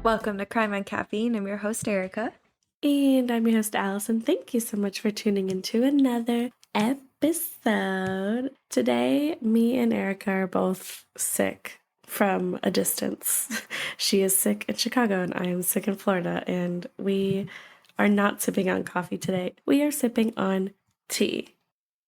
Welcome to Crime and Caffeine. I'm your host, Erica. And I'm your host, Allison. Thank you so much for tuning into another episode. Today, me and Erica are both sick from a distance. She is sick in Chicago and I am sick in Florida, and we are not sipping on coffee today. We are sipping on tea.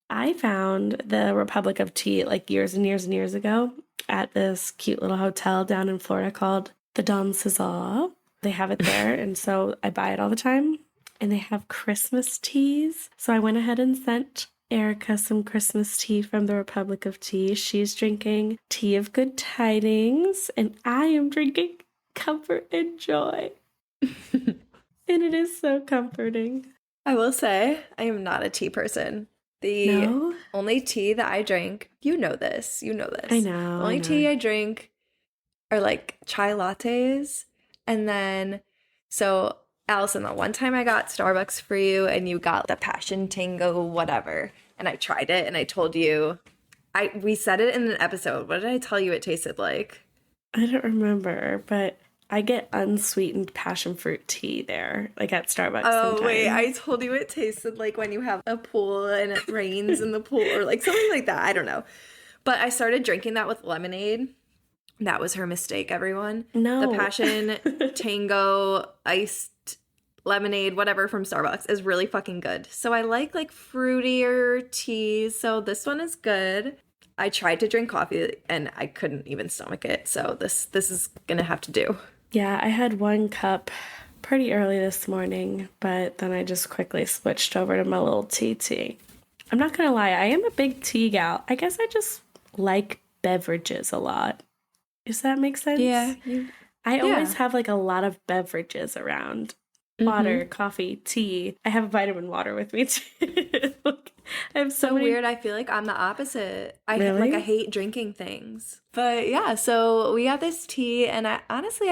I found the Republic of Tea like years and years and years ago at this cute little hotel down in Florida called the Don Cesar. They have it there, and so I buy it all the time. And they have Christmas teas. So I went ahead and sent Erica some Christmas tea from the Republic of Tea. She's drinking Tea of Good Tidings, and I am drinking Comfort and Joy. And it is so comforting. I will say, I am not a tea person. The only tea that I drink, you know this. I know. The only tea I drink are like chai lattes. And then, so Allison, the one time I got Starbucks for you and you got the Passion Tango whatever, and I tried it and I told you, we said it in an episode. What did I tell you it tasted like? I don't remember, but I get unsweetened passion fruit tea there, like at Starbucks. Oh, wait, I told you it tasted like when you have a pool and it rains in the pool or like something like that. I don't know. But I started drinking that with lemonade. That was her mistake, everyone. No. The Passion Tango iced lemonade, whatever, from Starbucks is really fucking good. So I like fruitier teas. So this one is good. I tried to drink coffee and I couldn't even stomach it. So this is gonna have to do. Yeah, I had one cup pretty early this morning, but then I just quickly switched over to my little tea. I'm not gonna lie, I am a big tea gal. I guess I just like beverages a lot. Does that make sense? Yeah. I always have like a lot of beverages around. Water, coffee, tea. I have vitamin water with me too. I have so many... weird. I feel like I'm the opposite. Really? I hate drinking things. But yeah, so we got this tea and I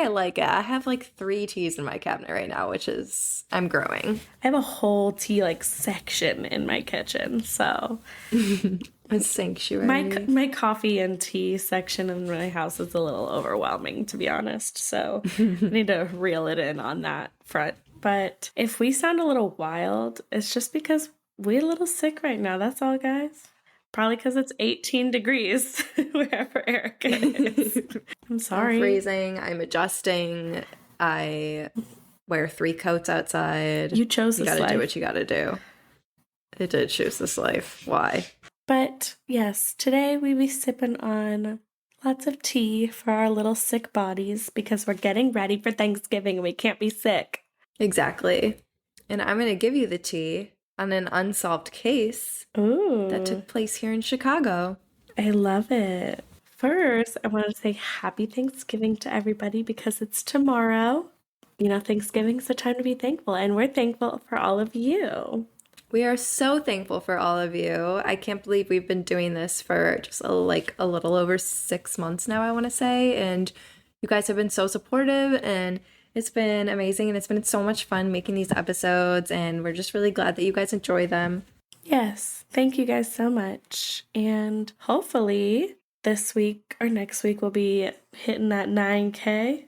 like it. I have like 3 teas in my cabinet right now, which is, I'm growing. I have a whole tea like section in my kitchen, so It's sanctuary. my coffee and tea section in my house is a little overwhelming, to be honest. So I need to reel it in on that front. But if we sound a little wild, it's just because we're a little sick right now. That's all, guys. Probably because it's 18 degrees wherever Erica is. I'm sorry. I'm freezing. I'm adjusting. I wear 3 coats outside. You chose this life. You gotta do what you gotta do. I did choose this life. Why? But yes, today we be sipping on lots of tea for our little sick bodies because we're getting ready for Thanksgiving and we can't be sick. Exactly. And I'm going to give you the tea on an unsolved case that took place here in Chicago. I love it. First, I want to say happy Thanksgiving to everybody because it's tomorrow. You know, Thanksgiving's a time to be thankful, and we're thankful for all of you. We are so thankful for all of you. I can't believe we've been doing this for just a little over 6 months now, I want to say. And you guys have been so supportive and it's been amazing. And it's been so much fun making these episodes. And we're just really glad that you guys enjoy them. Yes. Thank you guys so much. And hopefully this week or next week we'll be hitting that 9K.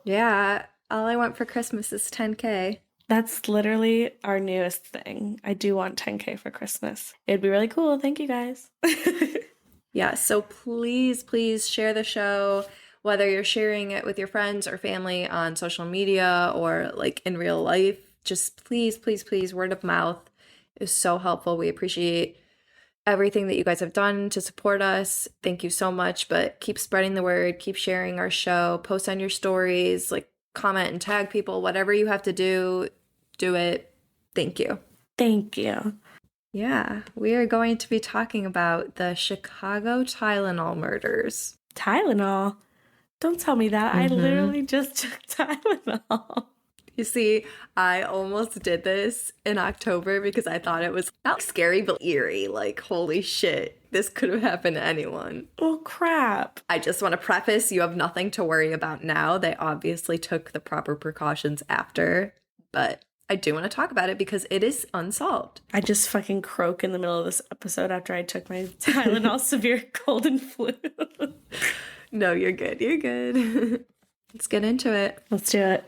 Yeah. All I want for Christmas is 10K. That's literally our newest thing. I do want 10K for Christmas. It'd be really cool. Thank you guys. Yeah, so please share the show, whether you're sharing it with your friends or family on social media or like in real life. Just please, word of mouth is so helpful. We appreciate everything that you guys have done to support us. Thank you so much, but keep spreading the word, keep sharing our show, post on your stories, like comment and tag people, whatever you have to do it. Thank you. Thank you. Yeah, we are going to be talking about the Chicago Tylenol murders. Tylenol? Don't tell me that. I literally just took Tylenol. You see, I almost did this in October because I thought it was not scary, but eerie. Like, holy shit, this could have happened to anyone. Oh, crap. I just want to preface, you have nothing to worry about now. They obviously took the proper precautions after, but I do want to talk about it because it is unsolved. I just fucking croak in the middle of this episode after I took my Tylenol severe cold and flu. No, you're good. You're good. Let's get into it. Let's do it.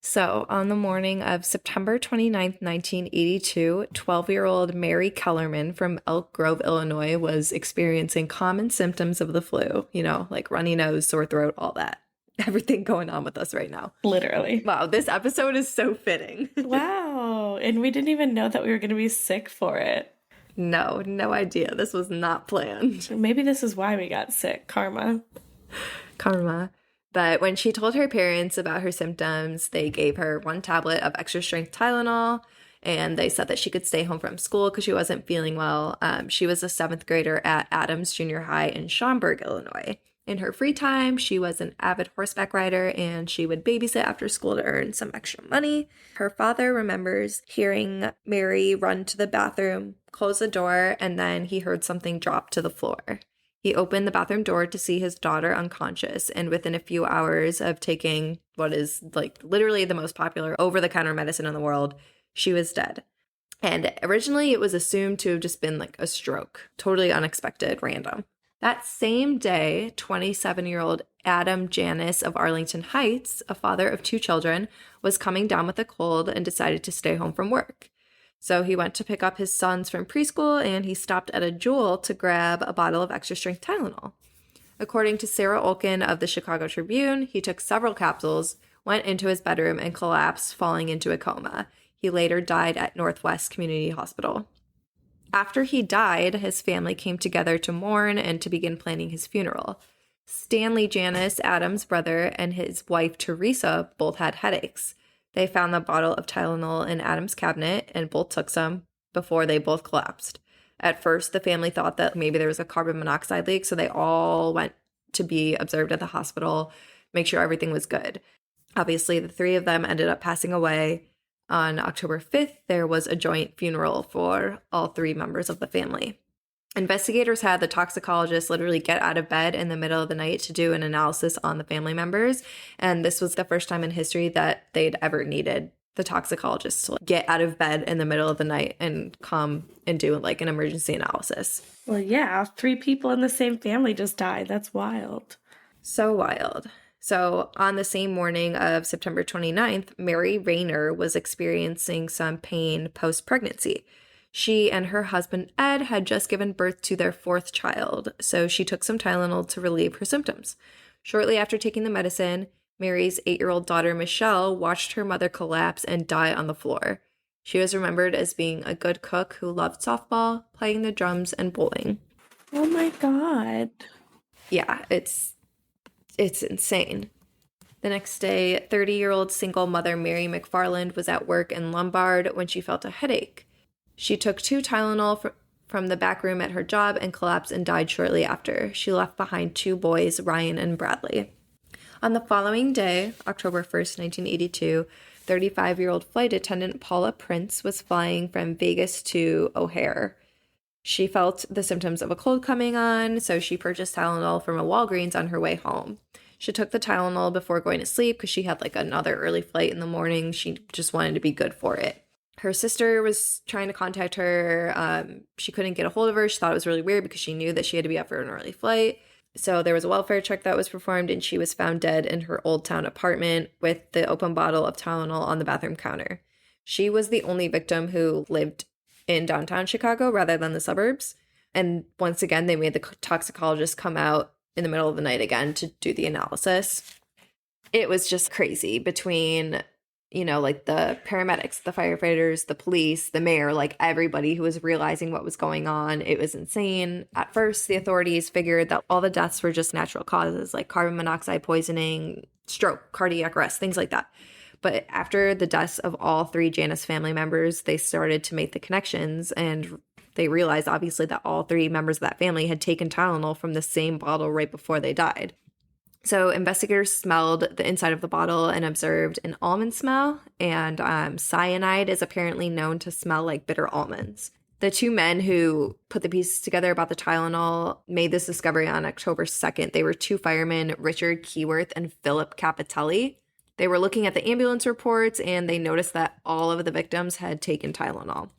So, on the morning of September 29th, 1982, 12-year-old Mary Kellerman from Elk Grove, Illinois, was experiencing common symptoms of the flu, like runny nose, sore throat, all that. Everything going on with us right now. Literally. Wow, this episode is so fitting. Wow. And we didn't even know that we were going to be sick for it. No idea. This was not planned. Maybe this is why we got sick. Karma. But when she told her parents about her symptoms, they gave her 1 tablet of extra strength Tylenol, and they said that she could stay home from school because she wasn't feeling well. She was a 7th grader at Adams Junior High in Schaumburg, Illinois. In her free time, she was an avid horseback rider, and she would babysit after school to earn some extra money. Her father remembers hearing Mary run to the bathroom, close the door, and then he heard something drop to the floor. He opened the bathroom door to see his daughter unconscious, and within a few hours of taking what is literally the most popular over-the-counter medicine in the world, she was dead. And originally it was assumed to have just been a stroke, totally unexpected, random. That same day, 27-year-old Adam Janis of Arlington Heights, a father of 2 children, was coming down with a cold and decided to stay home from work. So he went to pick up his sons from preschool, and he stopped at a Jewel to grab a bottle of extra-strength Tylenol. According to Sarah Olkin of the Chicago Tribune, he took several capsules, went into his bedroom, and collapsed, falling into a coma. He later died at Northwest Community Hospital. After he died, his family came together to mourn and to begin planning his funeral. Stanley Janis, Adam's brother, and his wife Teresa both had headaches. They found the bottle of Tylenol in Adam's cabinet and both took some before they both collapsed. At first, the family thought that maybe there was a carbon monoxide leak, so they all went to be observed at the hospital, make sure everything was good. Obviously, the 3 of them ended up passing away. On October 5th, there was a joint funeral for all 3 members of the family. Investigators had the toxicologist literally get out of bed in the middle of the night to do an analysis on the family members. And this was the first time in history that they'd ever needed the toxicologist to get out of bed in the middle of the night and come and do an emergency analysis. Well, yeah, 3 people in the same family just died. That's wild. So wild. So on the same morning of September 29th, Mary Rayner was experiencing some pain post-pregnancy. She and her husband, Ed, had just given birth to their 4th child, so she took some Tylenol to relieve her symptoms. Shortly after taking the medicine, Mary's 8-year-old daughter, Michelle, watched her mother collapse and die on the floor. She was remembered as being a good cook who loved softball, playing the drums, and bowling. Oh my God. Yeah, it's insane. The next day, 30-year-old single mother Mary McFarland was at work in Lombard when she felt a headache. She took 2 Tylenol from the back room at her job and collapsed and died shortly after. She left behind 2 boys, Ryan and Bradley. On the following day, October 1st, 1982, 35-year-old flight attendant Paula Prince was flying from Vegas to O'Hare. She felt the symptoms of a cold coming on, so she purchased Tylenol from a Walgreens on her way home. She took the Tylenol before going to sleep because she had another early flight in the morning. She just wanted to be good for it. Her sister was trying to contact her. She couldn't get a hold of her. She thought it was really weird because she knew that she had to be up for an early flight. So there was a welfare check that was performed, and she was found dead in her Old Town apartment with the open bottle of Tylenol on the bathroom counter. She was the only victim who lived in downtown Chicago rather than the suburbs. And once again, they made the toxicologist come out in the middle of the night again to do the analysis. It was just crazy between the paramedics, the firefighters, the police, the mayor, everybody who was realizing what was going on. It was insane. At first, the authorities figured that all the deaths were just natural causes like carbon monoxide poisoning, stroke, cardiac arrest, things like that. But after the deaths of all 3 Janis family members, they started to make the connections, and they realized obviously that all 3 members of that family had taken Tylenol from the same bottle right before they died. So investigators smelled the inside of the bottle and observed an almond smell, and cyanide is apparently known to smell like bitter almonds. The 2 men who put the pieces together about the Tylenol made this discovery on October 2nd. They were 2 firemen, Richard Keyworth and Philip Capitelli. They were looking at the ambulance reports, and they noticed that all of the victims had taken Tylenol.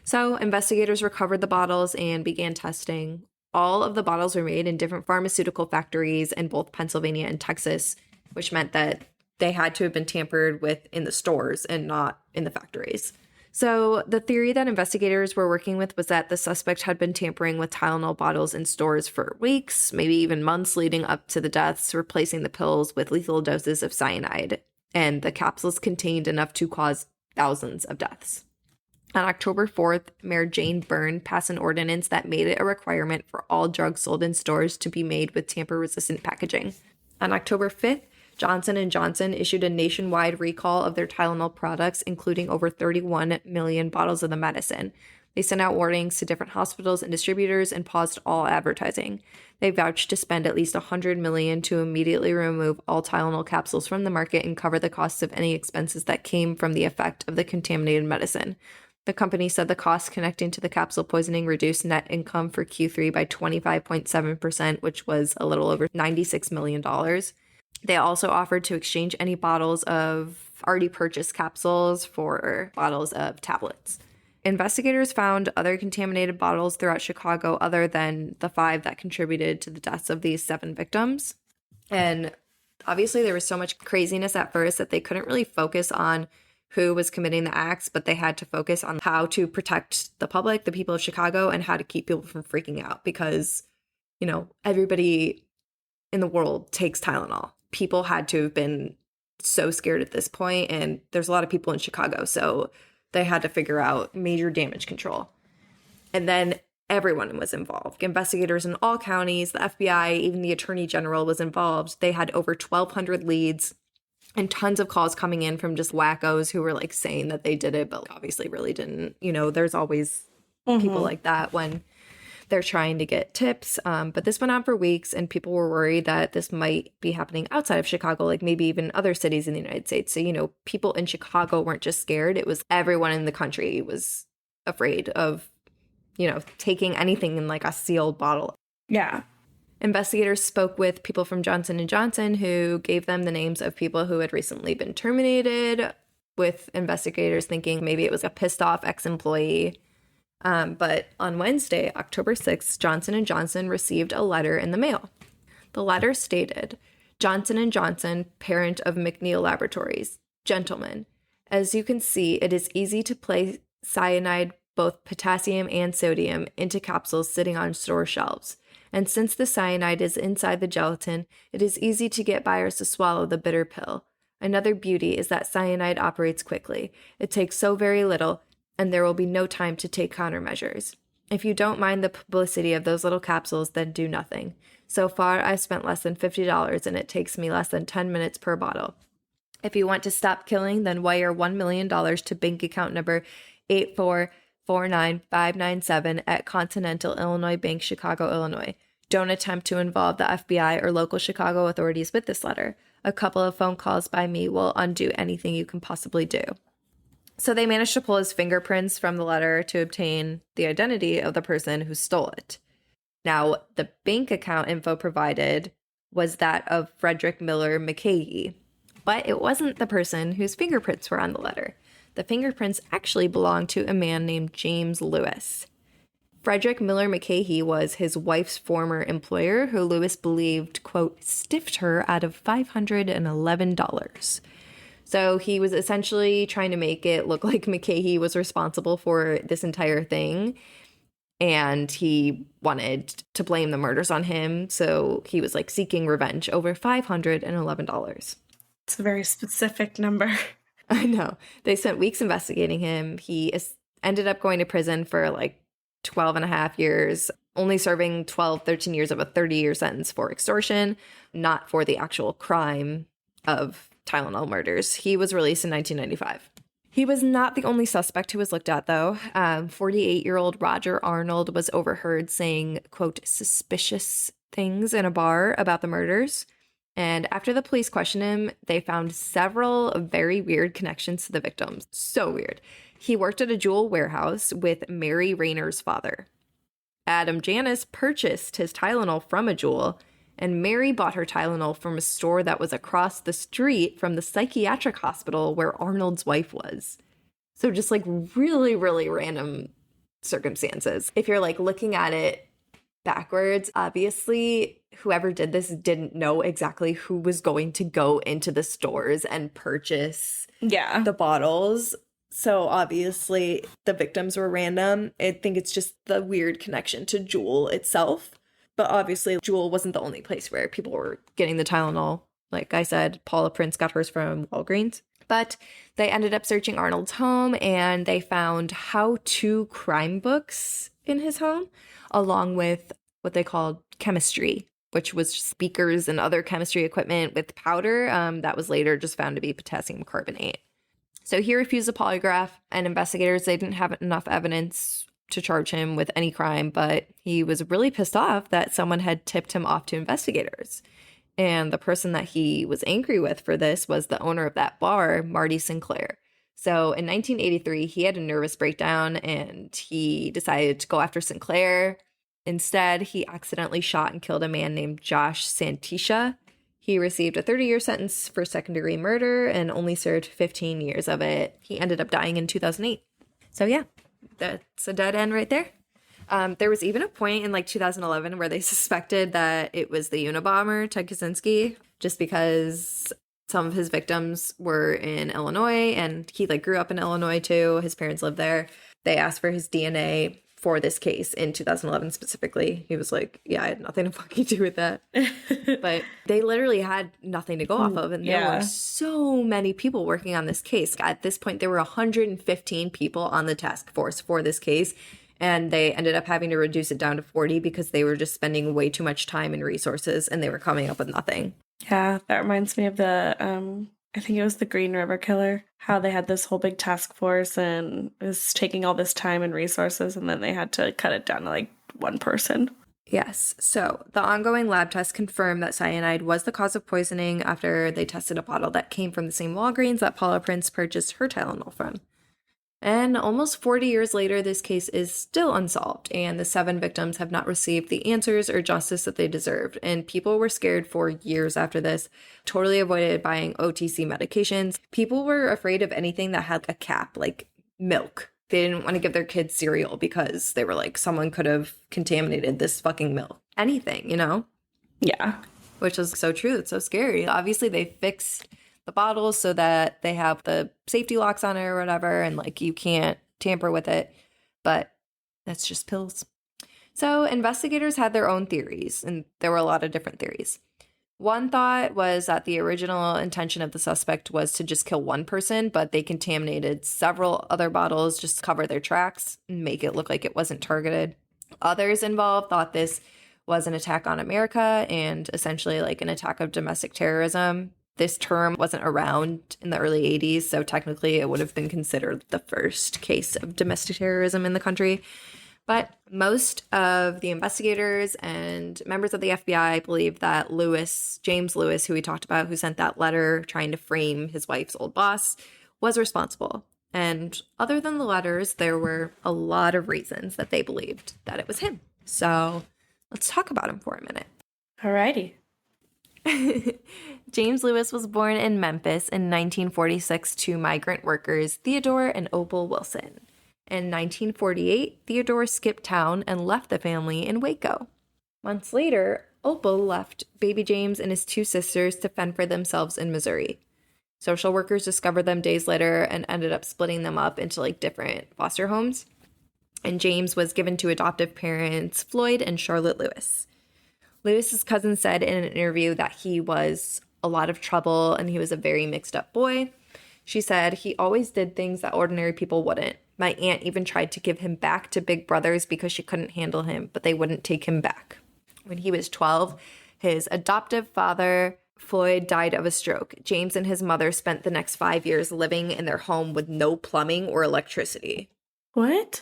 So investigators recovered the bottles and began testing. All of the bottles were made in different pharmaceutical factories in both Pennsylvania and Texas. which meant that they had to have been tampered with in the stores and not in the factories. So the theory that investigators were working with was that the suspect had been tampering with Tylenol bottles in stores for weeks, maybe even months leading up to the deaths, replacing the pills with lethal doses of cyanide. And the capsules contained enough to cause thousands of deaths. On October 4th, Mayor Jane Byrne passed an ordinance that made it a requirement for all drugs sold in stores to be made with tamper-resistant packaging. On October 5th, Johnson & Johnson issued a nationwide recall of their Tylenol products, including over 31 million bottles of the medicine. They sent out warnings to different hospitals and distributors and paused all advertising. They vouched to spend at least $100 million to immediately remove all Tylenol capsules from the market and cover the costs of any expenses that came from the effect of the contaminated medicine. The company said the costs connecting to the capsule poisoning reduced net income for Q3 by 25.7%, which was a little over $96 million. They also offered to exchange any bottles of already purchased capsules for bottles of tablets. Investigators found other contaminated bottles throughout Chicago other than the 5 that contributed to the deaths of these 7 victims. And obviously there was so much craziness at first that they couldn't really focus on who was committing the acts, but they had to focus on how to protect the public, the people of Chicago, and how to keep people from freaking out because, you know, everybody in the world takes Tylenol. People had to have been so scared at this point, and there's a lot of people in Chicago, so they had to figure out major damage control. And then everyone was involved. Investigators in all counties, the FBI, even the Attorney General was involved. They had over 1,200 leads and tons of calls coming in from just wackos who were like saying that they did it, but obviously really didn't. You know, there's always people like that when they're trying to get tips. But this went on for weeks, and people were worried that this might be happening outside of Chicago, like maybe even other cities in the United States. So, you know, people in Chicago weren't just scared. It was everyone in the country was afraid of, you know, taking anything in like a sealed bottle. Yeah. Investigators spoke with people from Johnson & Johnson who gave them the names of people who had recently been terminated, with investigators thinking maybe it was a pissed off ex-employee. But on Wednesday, October 6th, Johnson & Johnson received a letter in the mail. The letter stated, Johnson & Johnson, parent of McNeil Laboratories, gentlemen, as you can see, it is easy to place cyanide, both potassium and sodium, into capsules sitting on store shelves. And since the cyanide is inside the gelatin, it is easy to get buyers to swallow the bitter pill. Another beauty is that cyanide operates quickly. It takes so very little, and there will be no time to take countermeasures. If you don't mind the publicity of those little capsules, then do nothing. So far, I've spent less than $50, and it takes me less than 10 minutes per bottle. If you want to stop killing, then wire $1 million to bank account number 8449597 at Continental Illinois Bank, Chicago, Illinois. Don't attempt to involve the FBI or local Chicago authorities with this letter. A couple of phone calls by me will undo anything you can possibly do. So they managed to pull his fingerprints from the letter to obtain the identity of the person who stole it. Now, the bank account info provided was that of Frederick Miller McKay, but it wasn't the person whose fingerprints were on the letter. The fingerprints actually belonged to a man named James Lewis. Frederick Miller McKay was his wife's former employer, who Lewis believed, quote, stiffed her out of $511. So he was essentially trying to make it look like McKay was responsible for this entire thing, and he wanted to blame the murders on him. So he was like seeking revenge over $511. It's a very specific number. I know. They spent weeks investigating him. He ended up going to prison for like 12 and a half years, only serving 13 years of a 30-year sentence for extortion, not for the actual crime of Tylenol murders. He was released in 1995. He was not the only suspect who was looked at, though. 48-year-old Roger Arnold was overheard saying, quote, suspicious things in a bar about the murders. And after the police questioned him, they found several very weird connections to the victims. So weird. He worked at a jewel warehouse with Mary Rayner's father. Adam Janis purchased his Tylenol from a jewel, and Mary bought her Tylenol from a store that was across the street from the psychiatric hospital where Arnold's wife was. So just like really, really random circumstances. If you're like looking at it backwards. Obviously, whoever did this didn't know exactly who was going to go into the stores and purchase the bottles. So obviously, the victims were random. I think it's just the weird connection to Jewel itself. But obviously, Jewel wasn't the only place where people were getting the Tylenol. Like I said, Paula Prince got hers from Walgreens. But they ended up searching Arnold's home and they found how-to crime books in his home, along with what they called chemistry, which was speakers and other chemistry equipment with powder that was later just found to be potassium carbonate. So he refused a polygraph, and investigators, they didn't have enough evidence to charge him with any crime, but he was really pissed off that someone had tipped him off to investigators. And the person that he was angry with for this was the owner of that bar, Marty Sinclair. So in 1983, he had a nervous breakdown and he decided to go after Sinclair. Instead, he accidentally shot and killed a man named Josh Santisha. He received a 30-year sentence for second-degree murder and only served 15 years of it. He ended up dying in 2008. So yeah, that's a dead end right there. There was even a point in like 2011 where they suspected that it was the Unabomber, Ted Kaczynski, just because some of his victims were in Illinois and he like grew up in Illinois too. His parents lived there. They asked for his DNA for this case in 2011 specifically. He was like, yeah, I had nothing to fucking do with that. But they literally had nothing to go off of. And there were so many people working on this case. At this point, there were 115 people on the task force for this case. And they ended up having to reduce it down to 40 because they were just spending way too much time and resources and they were coming up with nothing. Yeah, that reminds me of the, I think it was the Green River Killer, how they had this whole big task force and it was taking all this time and resources and then they had to cut it down to like one person. Yes. So the ongoing lab tests confirmed that cyanide was the cause of poisoning after they tested a bottle that came from the same Walgreens that Paula Prince purchased her Tylenol from. And almost 40 years later, this case is still unsolved, and the 7 victims have not received the answers or justice that they deserved. And people were scared for years after this, totally avoided buying OTC medications. People were afraid of anything that had a cap, like milk. They didn't want to give their kids cereal because they were like, someone could have contaminated this fucking milk. Anything, you know? Yeah. Which is so true. It's so scary. Obviously, they fixed the bottles so that they have the safety locks on it or whatever, and like you can't tamper with it, but that's just pills. So investigators had their own theories, and there were a lot of different theories. One thought was that the original intention of the suspect was to just kill one person, but they contaminated several other bottles just to cover their tracks and make it look like it wasn't targeted. Others involved thought this was an attack on America and essentially like an attack of domestic terrorism. This term wasn't around in the early 80s, so technically it would have been considered the first case of domestic terrorism in the country. But most of the investigators and members of the FBI believe that James Lewis, who we talked about, who sent that letter trying to frame his wife's old boss, was responsible. And other than the letters, there were a lot of reasons that they believed that it was him. So let's talk about him for a minute. Alrighty. James Lewis was born in Memphis in 1946 to migrant workers Theodore and Opal Wilson. In 1948, Theodore skipped town and left the family in Waco. Months later, Opal left baby James and his 2 sisters to fend for themselves in Missouri. Social workers discovered them days later and ended up splitting them up into like different foster homes. And James was given to adoptive parents Floyd and Charlotte Lewis. Lewis's cousin said in an interview that he was a lot of trouble and he was a very mixed up boy. She said he always did things that ordinary people wouldn't. My aunt even tried to give him back to big brothers because she couldn't handle him, but they wouldn't take him back. When he was 12, his adoptive father, Floyd, died of a stroke. James and his mother spent the next 5 years living in their home with no plumbing or electricity. What?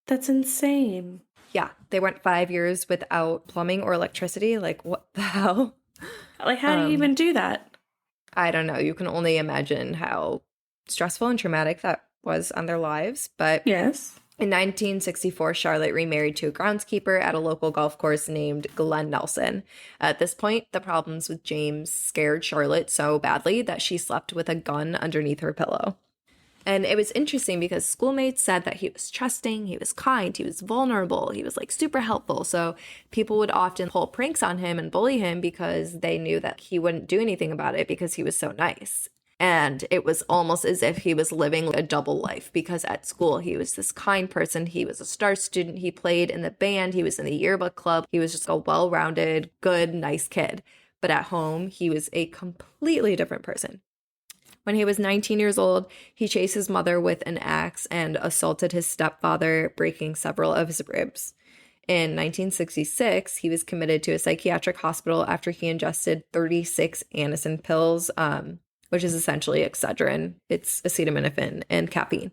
That's insane. Yeah, they went 5 years without plumbing or electricity. Like, what the hell? Like, how do you even do that? I don't know. You can only imagine how stressful and traumatic that was on their lives. But yes. In 1964, Charlotte remarried to a groundskeeper at a local golf course named Glenn Nelson. At this point, the problems with James scared Charlotte so badly that she slept with a gun underneath her pillow. And it was interesting because schoolmates said that he was trusting, he was kind, he was vulnerable, he was like super helpful. So people would often pull pranks on him and bully him because they knew that he wouldn't do anything about it because he was so nice. And it was almost as if he was living a double life because at school he was this kind person. He was a star student. He played in the band. He was in the yearbook club. He was just a well-rounded, good, nice kid. But at home, he was a completely different person. When he was 19 years old, he chased his mother with an axe and assaulted his stepfather, breaking several of his ribs. In 1966, he was committed to a psychiatric hospital after he ingested 36 Anacin pills, which is essentially Excedrin. It's acetaminophen and caffeine.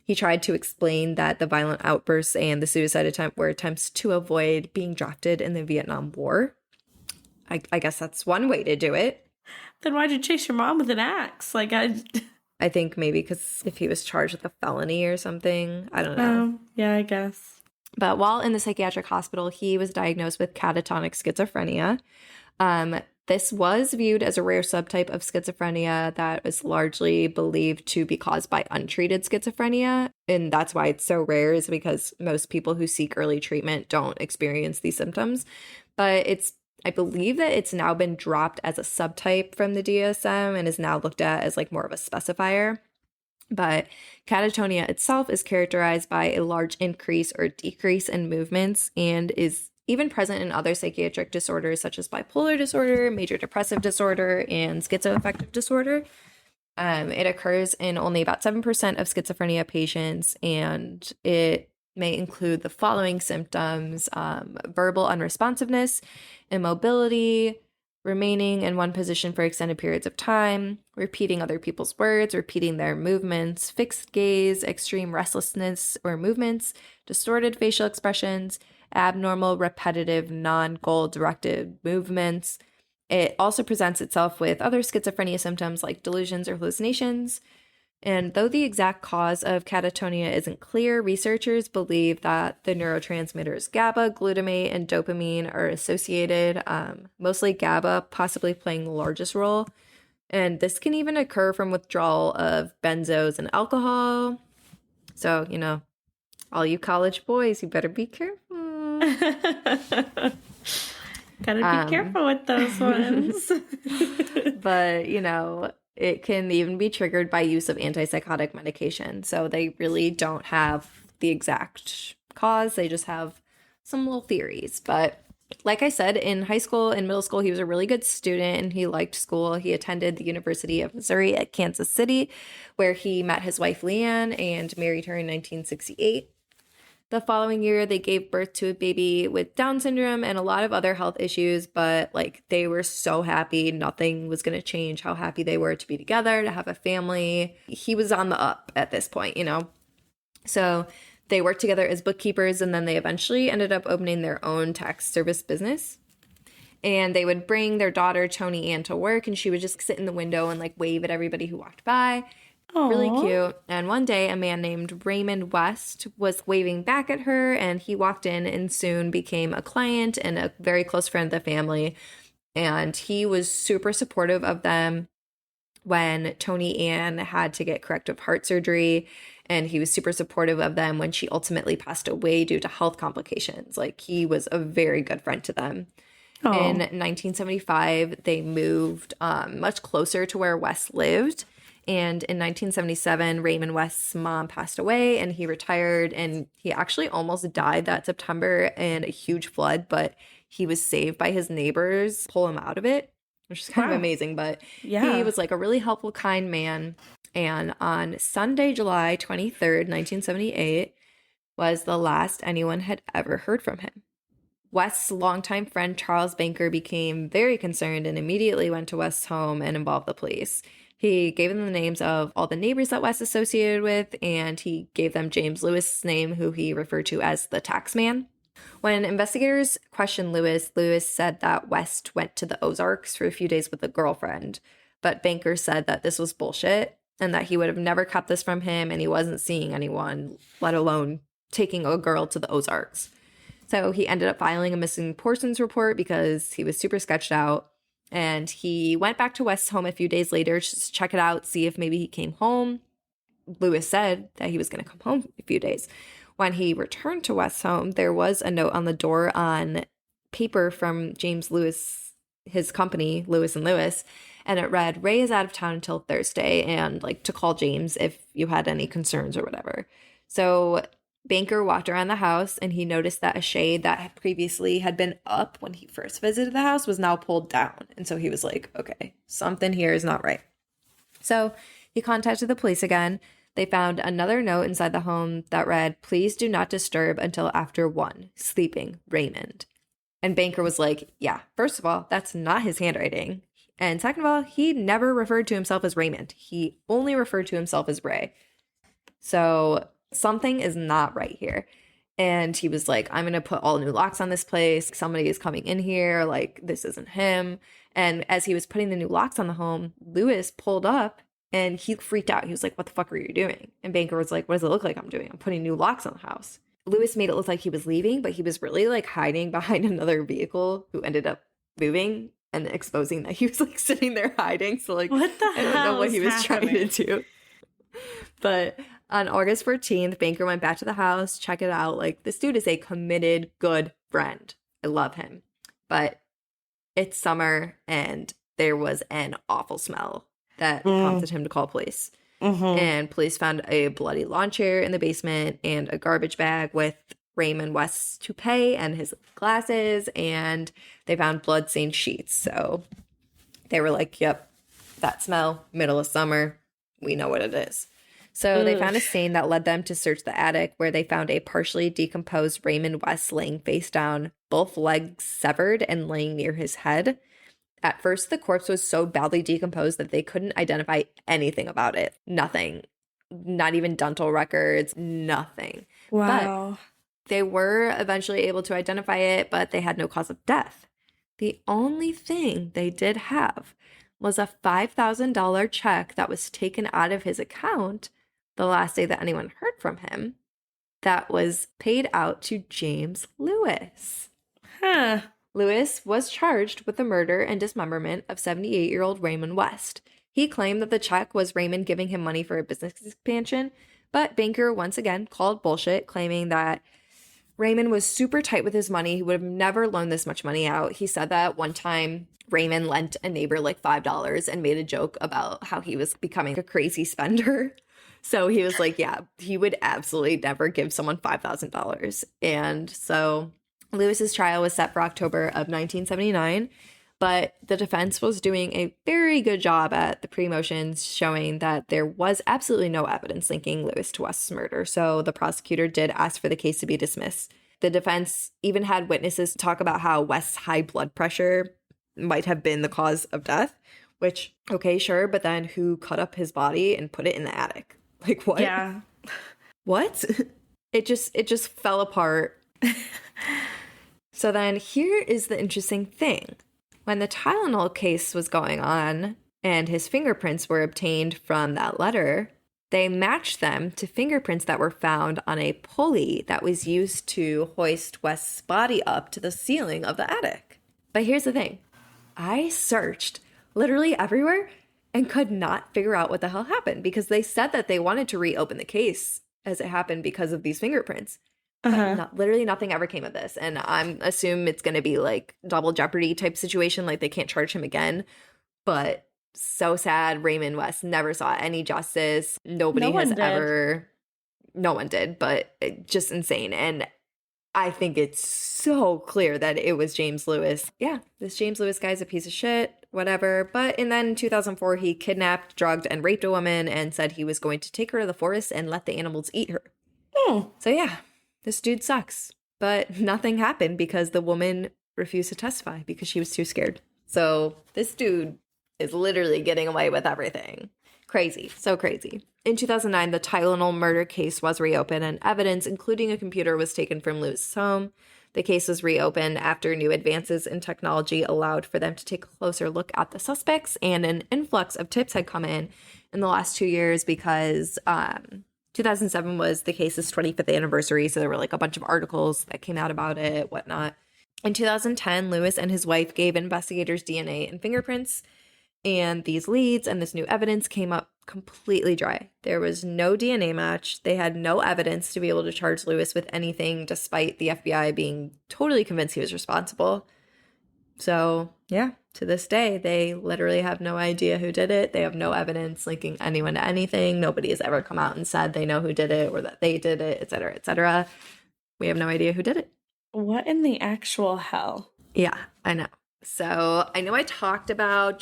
He tried to explain that the violent outbursts and the suicide attempt were attempts to avoid being drafted in the Vietnam War. I guess that's one way to do it. Then why'd you chase your mom with an axe? I think maybe because if he was charged with a felony or something, I don't know. Yeah, I guess. But while in the psychiatric hospital, he was diagnosed with catatonic schizophrenia. This was viewed as a rare subtype of schizophrenia that was largely believed to be caused by untreated schizophrenia. And that's why it's so rare, is because most people who seek early treatment don't experience these symptoms. But I believe that it's now been dropped as a subtype from the DSM and is now looked at as like more of a specifier. But catatonia itself is characterized by a large increase or decrease in movements and is even present in other psychiatric disorders such as bipolar disorder, major depressive disorder, and schizoaffective disorder. It occurs in only about 7% of schizophrenia patients, and it may include the following symptoms: verbal unresponsiveness, immobility, remaining in one position for extended periods of time, repeating other people's words, repeating their movements, fixed gaze, extreme restlessness or movements, distorted facial expressions, abnormal, repetitive, non-goal directed movements. It also presents itself with other schizophrenia symptoms like delusions or hallucinations. And though the exact cause of catatonia isn't clear, researchers believe that the neurotransmitters GABA, glutamate, and dopamine are associated, mostly GABA possibly playing the largest role. And this can even occur from withdrawal of benzos and alcohol. So, all you college boys, you better be careful. Gotta be careful with those ones. But, it can even be triggered by use of antipsychotic medication. So they really don't have the exact cause. They just have some little theories. But like I said, in high school and middle school, he was a really good student and he liked school. He attended the University of Missouri at Kansas City, where he met his wife, Leanne, and married her in 1968. The following year, they gave birth to a baby with Down syndrome and a lot of other health issues, but they were so happy. Nothing was going to change how happy they were to be together, to have a family. He was on the up at this point, So they worked together as bookkeepers, and then they eventually ended up opening their own tax service business. And they would bring their daughter, Tony Ann, to work, and she would just sit in the window and wave at everybody who walked by. Aww. Really cute. And one day, a man named Raymond West was waving back at her, and he walked in and soon became a client and a very close friend of the family. And he was super supportive of them when Tony Ann had to get corrective heart surgery, and he was super supportive of them when she ultimately passed away due to health complications. He was a very good friend to them. Aww. In 1975, they moved much closer to where West lived. And in 1977, Raymond West's mom passed away and he retired, and he actually almost died that September in a huge flood, but he was saved by his neighbors, pull him out of it, which is kind of amazing. But yeah, he was a really helpful, kind man. And on Sunday, July 23rd, 1978, was the last anyone had ever heard from him. West's longtime friend Charles Banker became very concerned and immediately went to West's home and involved the police. He gave them the names of all the neighbors that West associated with, and he gave them James Lewis's name, who he referred to as the tax man. When investigators questioned Lewis, Lewis said that West went to the Ozarks for a few days with a girlfriend, but Banker said that this was bullshit and that he would have never kept this from him and he wasn't seeing anyone, let alone taking a girl to the Ozarks. So he ended up filing a missing persons report because he was super sketched out. And he went back to West's home a few days later to check it out, see if maybe he came home. Lewis said that he was going to come home in a few days. When he returned to West's home, there was a note on the door on paper from James Lewis, his company, Lewis and Lewis, and it read, Ray is out of town until Thursday, and like to call James if you had any concerns or whatever. So Banker walked around the house and he noticed that a shade that previously had been up when he first visited the house was now pulled down. And so he was like, okay, something here is not right. So he contacted the police again. They found another note inside the home that read, please do not disturb until after 1, sleeping, Raymond. And Banker was like, yeah, first of all, that's not his handwriting. And second of all, he never referred to himself as Raymond. He only referred to himself as Ray. So something is not right here. And he was like, I'm going to put all new locks on this place. Somebody is coming in here. Like, this isn't him. And as he was putting the new locks on the home, Lewis pulled up and he freaked out. He was like, what the fuck are you doing? And Banker was like, what does it look like I'm doing? I'm putting new locks on the house. Lewis made it look like he was leaving, but he was really like hiding behind another vehicle who ended up moving and exposing that he was like sitting there hiding. So like, What the I don't know what he was trying to do. But on August 14th, Banker went back to the house, check it out. Like, this dude is a committed, good friend. I love him. But it's summer and there was an awful smell that prompted him to call police. And police found a bloody lawn chair in the basement and a garbage bag with Raymond West's toupee and his glasses, and they found blood-stained sheets. So they were like, yep, that smell, middle of summer, we know what it is. So they found a stain that led them to search the attic, where they found a partially decomposed Raymond West laying face down, both legs severed and laying near his head. At first, the corpse was so badly decomposed that they couldn't identify anything about it. Nothing. Not even dental records, nothing. Wow. But they were eventually able to identify it, but they had no cause of death. The only thing they did have was a $5,000 check that was taken out of his account the last day that anyone heard from him, that was paid out to James Lewis. Huh. Lewis was charged with the murder and dismemberment of 78-year-old Raymond West. He claimed that the check was Raymond giving him money for a business expansion, but Banker once again called bullshit, claiming that Raymond was super tight with his money. He would have never loaned this much money out. He said that one time Raymond lent a neighbor like $5 and made a joke about how he was becoming a crazy spender. So he was like, yeah, he would absolutely never give someone $5,000. And so Lewis's trial was set for October of 1979, but the defense was doing a very good job at the pre-motions, showing that there was absolutely no evidence linking Lewis to West's murder. So the prosecutor did ask for the case to be dismissed. The defense even had witnesses talk about how West's high blood pressure might have been the cause of death, which, okay, sure, but then who cut up his body and put it in the attic? Like, what? Yeah. What? It just fell apart. So then here is the interesting thing. When the Tylenol case was going on and his fingerprints were obtained from that letter, they matched them to fingerprints that were found on a pulley that was used to hoist West's body up to the ceiling of the attic. But here's the thing. I searched literally everywhere and could not figure out what the hell happened, because they said that they wanted to reopen the case as it happened because of these fingerprints. But literally nothing ever came of this. And I'm assume it's going to be like double jeopardy type situation. Like they can't charge him again. But so sad. Raymond West never saw any justice. Nobody has ever. No one did. But just insane. And I think it's so clear that it was James Lewis. Yeah, this James Lewis guy's a piece of shit, whatever. But and then in 2004, he kidnapped, drugged, and raped a woman and said he was going to take her to the forest and let the animals eat her. So yeah. This dude sucks. But nothing happened because the woman refused to testify because she was too scared. So this dude is literally getting away with everything. Crazy. So crazy. In 2009, the Tylenol murder case was reopened and evidence, including a computer, was taken from Lewis's home. The case was reopened after new advances in technology allowed for them to take a closer look at the suspects, and an influx of tips had come in the last 2 years because 2007 was the case's 25th anniversary, so there were like a bunch of articles that came out about it, whatnot. In 2010, Lewis and his wife gave investigators DNA and fingerprints, and these leads and this new evidence came up completely dry. There was no DNA match. They had no evidence to be able to charge Lewis with anything, despite the FBI being totally convinced he was responsible. So, yeah, to this day, they literally have no idea who did it. They have no evidence linking anyone to anything. Nobody has ever come out and said they know who did it or that they did it, et cetera, et cetera. We have no idea who did it. What in the actual hell? Yeah, I know. So I know I talked about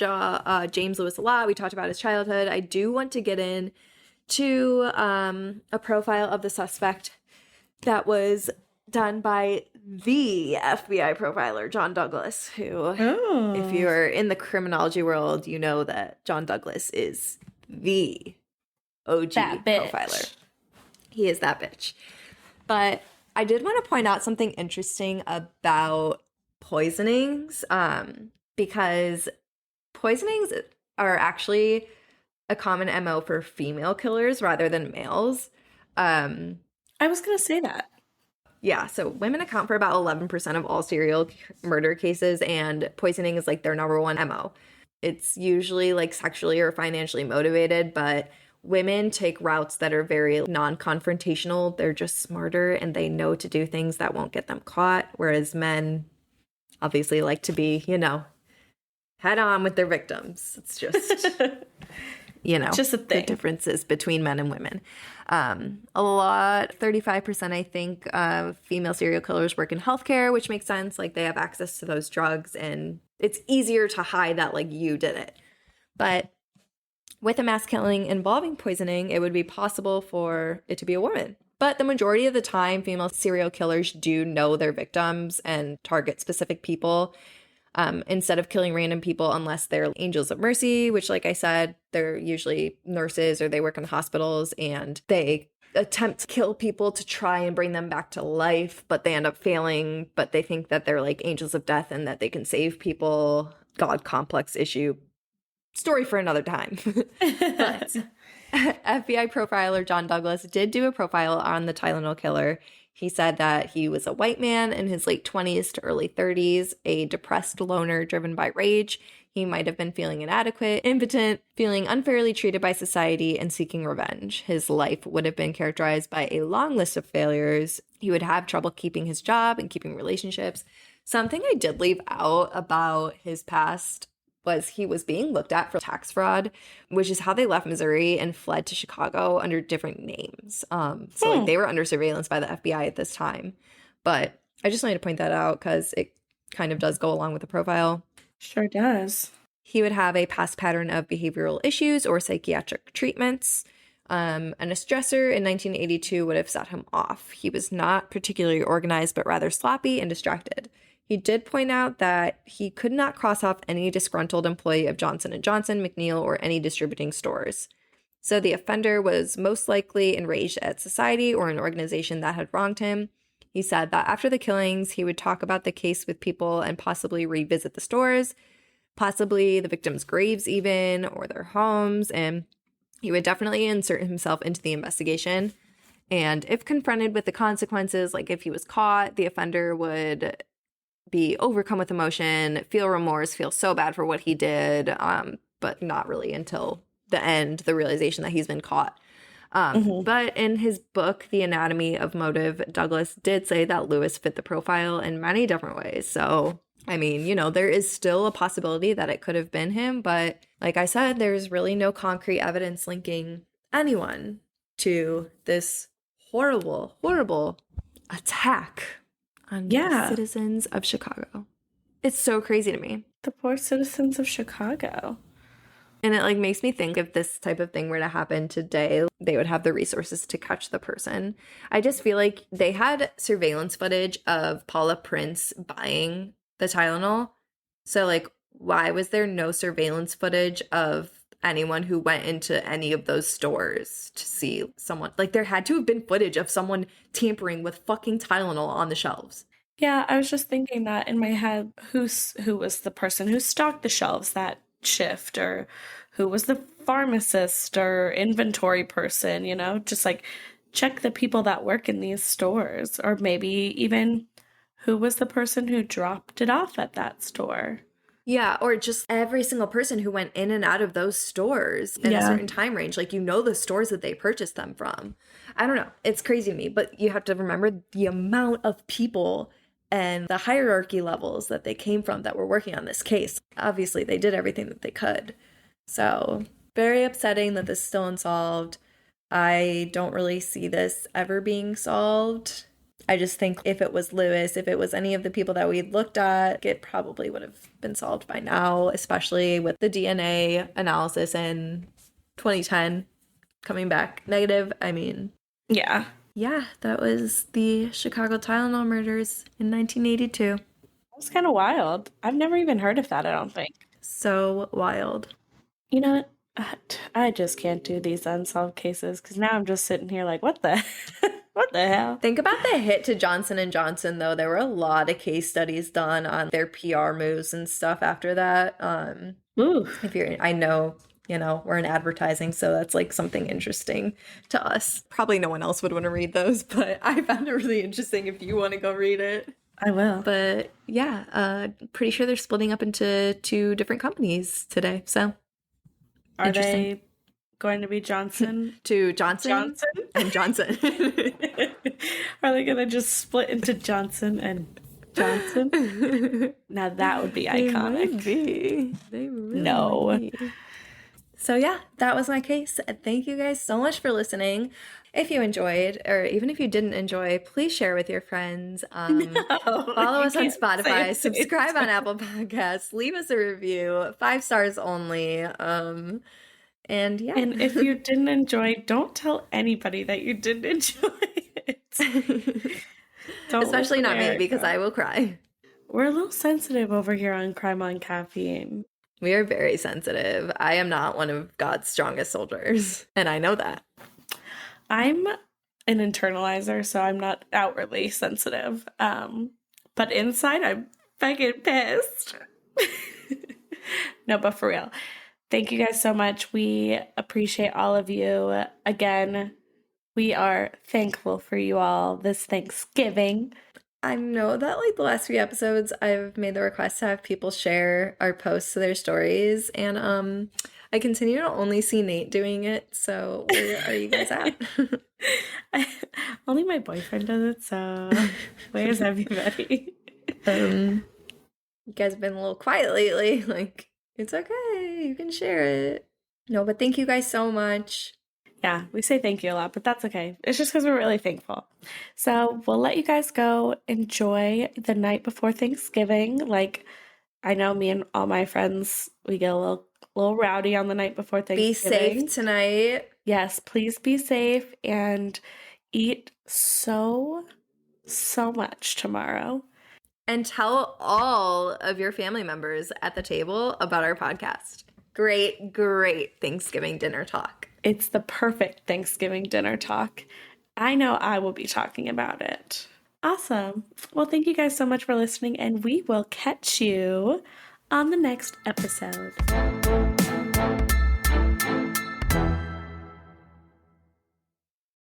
James Lewis a lot. We talked about his childhood. I do want to get in to a profile of the suspect that was done by the FBI profiler, John Douglas, who, if you're in the criminology world, you know that John Douglas is the OG profiler. He is that bitch. But I did want to point out something interesting about poisonings, because poisonings are actually a common MO for female killers rather than males. I was going to say that. Yeah, so women account for about 11% of all serial murder cases, and poisoning is like their number one MO. It's usually like sexually or financially motivated, but women take routes that are very non-confrontational. They're just smarter and they know to do things that won't get them caught, whereas men obviously like to be, head on with their victims. It's just, just a thing. The differences between men and women. A lot, 35%, I think, of female serial killers work in healthcare, which makes sense. Like, they have access to those drugs and it's easier to hide that, like, you did it. But with a mass killing involving poisoning, it would be possible for it to be a woman. But the majority of the time, female serial killers do know their victims and target specific people, instead of killing random people, unless they're angels of mercy, which, like I said, they're usually nurses or they work in hospitals and they attempt to kill people to try and bring them back to life, but they end up failing, but they think that they're like angels of death and that they can save people. God complex issue. Story for another time. But FBI profiler John Douglas did do a profile on the Tylenol killer. He said that he was a white man in his late 20s to early 30s, a depressed loner driven by rage. He might have been feeling inadequate, impotent, feeling unfairly treated by society, and seeking revenge. His life would have been characterized by a long list of failures. He would have trouble keeping his job and keeping relationships. Something I did leave out about his past was he was being looked at for tax fraud, which is how they left Missouri and fled to Chicago under different names. Like, they were under surveillance by the FBI at this time. But I just wanted to point that out because it kind of does go along with the profile. Sure does. He would have a past pattern of behavioral issues or psychiatric treatments. And a stressor in 1982 would have set him off. He was not particularly organized, but rather sloppy and distracted. He did point out that he could not cross off any disgruntled employee of Johnson & Johnson, McNeil, or any distributing stores. So the offender was most likely enraged at society or an organization that had wronged him. He said that after the killings, he would talk about the case with people and possibly revisit the stores, possibly the victims' graves even, or their homes, and he would definitely insert himself into the investigation. And if confronted with the consequences, like if he was caught, the offender would be overcome with emotion, feel remorse, feel so bad for what he did, but not really until the end, the realization that he's been caught. But in his book, The Anatomy of Motive, Douglas did say that Lewis fit the profile in many different ways. So, I mean, there is still a possibility that it could have been him. But like I said, there's really no concrete evidence linking anyone to this horrible, horrible attack on the citizens of Chicago. It's so crazy to me. The poor citizens of Chicago. And it makes me think if this type of thing were to happen today, they would have the resources to catch the person. I just feel like they had surveillance footage of Paula Prince buying the Tylenol. So why was there no surveillance footage of anyone who went into any of those stores to see someone? There had to have been footage of someone tampering with fucking Tylenol on the shelves. Yeah, I was just thinking that in my head, who was the person who stocked the shelves that shift, or who was the pharmacist or inventory person, just check the people that work in these stores, or maybe even who was the person who dropped it off at that store. Yeah, or just every single person who went in and out of those stores in a certain time range. Like, the stores that they purchased them from. I don't know. It's crazy to me, but you have to remember the amount of people and the hierarchy levels that they came from that were working on this case. Obviously, they did everything that they could. So, very upsetting that this is still unsolved. I don't really see this ever being solved. I just think if it was Lewis, if it was any of the people that we looked at, it probably would have been solved by now, especially with the DNA analysis in 2010 coming back negative. I mean, Yeah. yeah, that was the Chicago Tylenol murders in 1982. That was kind of wild. I've never even heard of that, I don't think. So wild. You know what? I just can't do these unsolved cases because now I'm just sitting here like, what the, what the hell? Think about the hit to Johnson & Johnson, though. There were a lot of case studies done on their PR moves and stuff after that. Ooh. I know, we're in advertising, so that's like something interesting to us. Probably no one else would want to read those, but I found it really interesting if you want to go read it. I will. But yeah, pretty sure they're splitting up into 2 different companies today, so. Are they going to be Johnson? To Johnson? Johnson? And Johnson. Are they going to just split into Johnson and Johnson? Now that would be iconic. They really No. might be. So yeah, that was my case. Thank you guys so much for listening. If you enjoyed, or even if you didn't enjoy, please share with your friends. Follow us on Spotify, subscribe on Apple Podcasts, leave us a review, 5 stars only. And yeah. And if you didn't enjoy, don't tell anybody that you didn't enjoy it. Especially not me, because I will cry. We're a little sensitive over here on Crime on Caffeine. We are very sensitive. I am not one of God's strongest soldiers, and I know that. I'm an internalizer, so I'm not outwardly sensitive. But inside, I'm fucking pissed. No, but for real. Thank you guys so much. We appreciate all of you. Again, we are thankful for you all this Thanksgiving. I know that like the last few episodes I've made the request to have people share our posts to their stories, and I continue to only see Nate doing it, so where are you guys at? Only my boyfriend does it, so where's everybody? You guys have been a little quiet lately. Like, it's okay, you can share it. No, but thank you guys so much. Yeah, we say thank you a lot, but that's okay. It's just because we're really thankful. So we'll let you guys go enjoy the night before Thanksgiving. Like, I know me and all my friends, we get a little rowdy on the night before Thanksgiving. Be safe tonight. Yes, please be safe and eat so much tomorrow. And tell all of your family members at the table about our podcast. Great Thanksgiving dinner talk. It's the perfect Thanksgiving dinner talk. I know I will be talking about it. Awesome. Well, thank you guys so much for listening, and we will catch you on the next episode.